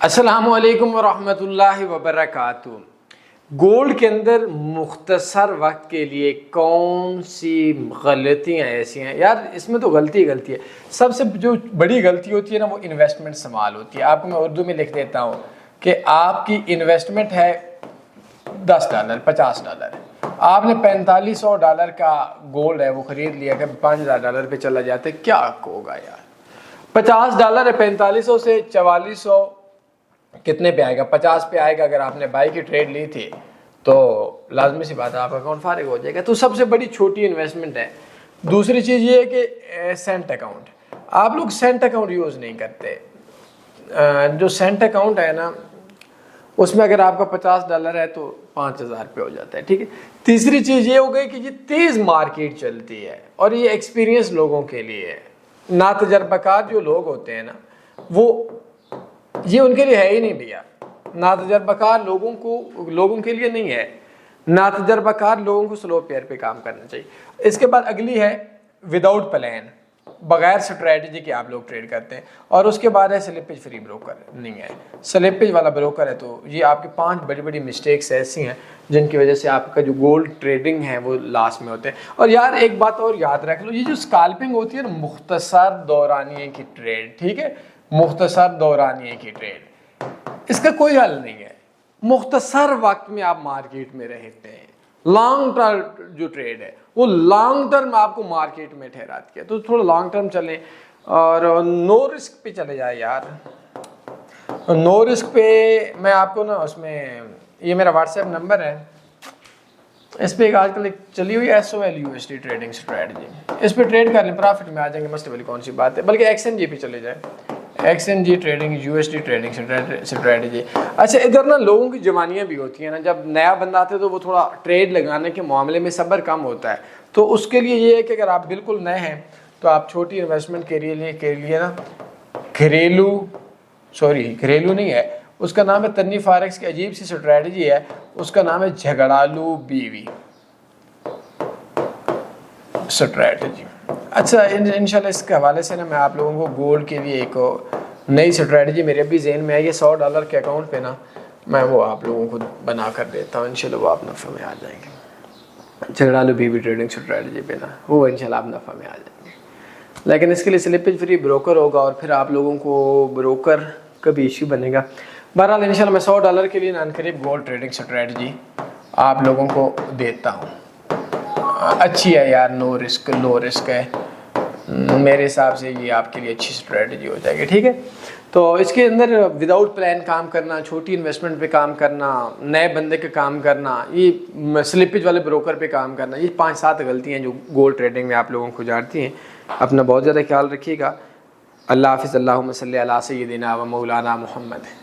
السلام علیکم ورحمۃ اللہ وبرکاتہ۔ گولڈ کے اندر مختصر وقت کے لیے کون سی غلطیاں ایسی ہیں یار؟ اس میں تو غلطی ہے۔ سب سے جو بڑی غلطی ہوتی ہے نا، وہ انویسٹمنٹ سنبھال ہوتی ہے۔ آپ کو میں اردو میں لکھ دیتا ہوں کہ آپ کی انویسٹمنٹ ہے $10 $50، آپ نے $4500 کا گولڈ ہے وہ خرید لیا کہ $5000 پہ چلا جاتا ہے، کیا ہوگا یار؟ $50 ہے، 4500 سے 4400 کتنے پہ آئے گا؟ 50 پہ آئے گا۔ اگر آپ نے بائی کی ٹریڈ لی تھی تو لازمی سی بات ہے آپ کا اکاؤنٹ فارغ ہو جائے گا۔ تو سب سے بڑی چھوٹی انویسٹمنٹ ہے۔ دوسری چیز یہ ہے کہ سینٹ اکاؤنٹ، آپ لوگ سینٹ اکاؤنٹ یوز نہیں کرتے۔ جو سینٹ اکاؤنٹ ہے نا، اس میں اگر آپ کا $50 ہے تو 5000 پہ ہو جاتا ہے، ٹھیک ہے۔ تیسری چیز یہ ہو گئی کہ یہ تیز مارکیٹ چلتی ہے اور یہ ایکسپیرینس لوگوں کے لیے ہے۔ ناتجربہ کار جو لوگ ہوتے ہیں نا، وہ یہ ان کے لیے ہے ہی نہیں بھیا۔ ناتجربہ کار لوگوں کے لیے نہیں ہے۔ ناتجربہ کار لوگوں کو سلو پیئر پہ کام کرنا چاہیے۔ اس کے بعد اگلی ہے وداؤٹ پلان، بغیر سٹریٹجی کے آپ لوگ ٹریڈ کرتے ہیں۔ اور اس کے بعد ہے سلپیج فری بروکر، نہیں ہے سلپیج والا بروکر ہے۔ تو یہ آپ کی 5 بڑی بڑی مسٹیکس ایسی ہیں جن کی وجہ سے آپ کا جو گولڈ ٹریڈنگ ہے وہ لاس میں ہوتے ہیں۔ اور یار ایک بات اور یاد رکھ لو، یہ جو اسکالپنگ ہوتی ہے نا، مختصر دورانیے کی ٹریڈ، ٹھیک ہے، مختصر دورانیے کی ٹریڈ، اس کا کوئی حل نہیں ہے۔ مختصر وقت میں آپ مارکیٹ میں رہتے ہیں، لانگ ٹرم جو ٹریڈ ہے وہ لانگ ٹرم آپ کو مارکیٹ میں ٹھہراتی ہے۔ تو تھوڑا لانگ ٹرم چلیں اور نو رسک پہ چلے جائے یار۔ نو رسک پہ میں آپ کو نا، اس میں یہ میرا واٹس ایپ نمبر ہے، اس پہ ایک آج کل چلی ہوئی SOL USD ٹریڈنگ اسٹریٹجی، اس پہ ٹریڈ کر لیں، پرافٹ میں آ جائیں گے، مسئلے والی کون سی بات ہے۔ بلکہ XNG پہ چلے جائیں، XNG trading USD trading strategy. اچھا ادھر نا لوگوں کی جوانیاں بھی ہوتی ہیں نا، جب نیا بندہ آتا ہے تو وہ تھوڑا ٹریڈ لگانے کے معاملے میں صبر کم ہوتا ہے۔ تو اس کے لیے یہ ہے کہ اگر آپ بالکل نئے ہیں تو آپ چھوٹی انویسٹمنٹ کے لیے نا گھریلو نہیں ہے، اس کا نام ہے تنی فارکس کی عجیب سی اسٹریٹجی ہے، اس کا نام ہے جھگڑالو بیوی اسٹریٹجی۔ اچھا انشاءاللہ اس کے حوالے سے نا میں آپ لوگوں کو گولڈ کے لیے ایک نئی اسٹریٹجی میرے بھی ذہن میں ہے، یہ $100 کے اکاؤنٹ پہ نا میں وہ آپ لوگوں کو بنا کر دیتا ہوں، انشاءاللہ وہ آپ نفع میں آ جائیں گے۔ جھگڑالو بیوی ٹریڈنگ اسٹریٹجی پہ نا وہ انشاءاللہ آپ نفع میں آ جائیں گے، لیکن اس کے لیے سلپیج فری بروکر ہوگا اور پھر آپ لوگوں کو بروکر کا بھی ایشو بنے گا۔ بہرحال انشاءاللہ میں $100 کے لیے عنقریب گولڈ ٹریڈنگ اسٹریٹجی آپ لوگوں کو دیتا ہوں۔ اچھی ہے یار، نو رسک ہے، میرے حساب سے یہ آپ کے لیے اچھی اسٹریٹجی ہو جائے گی، ٹھیک ہے۔ تو اس کے اندر وداؤٹ پلان کام کرنا، چھوٹی انویسٹمنٹ پہ کام کرنا، نئے بندے کا کام کرنا، یہ سلپیج والے بروکر پہ کام کرنا، یہ 5-7 غلطیاں جو گولڈ ٹریڈنگ میں آپ لوگوں کو جانتی ہیں۔ اپنا بہت زیادہ خیال رکھیے گا۔ اللہ حافظ۔ اللہم صلی علی سیدنا و مولانا محمد۔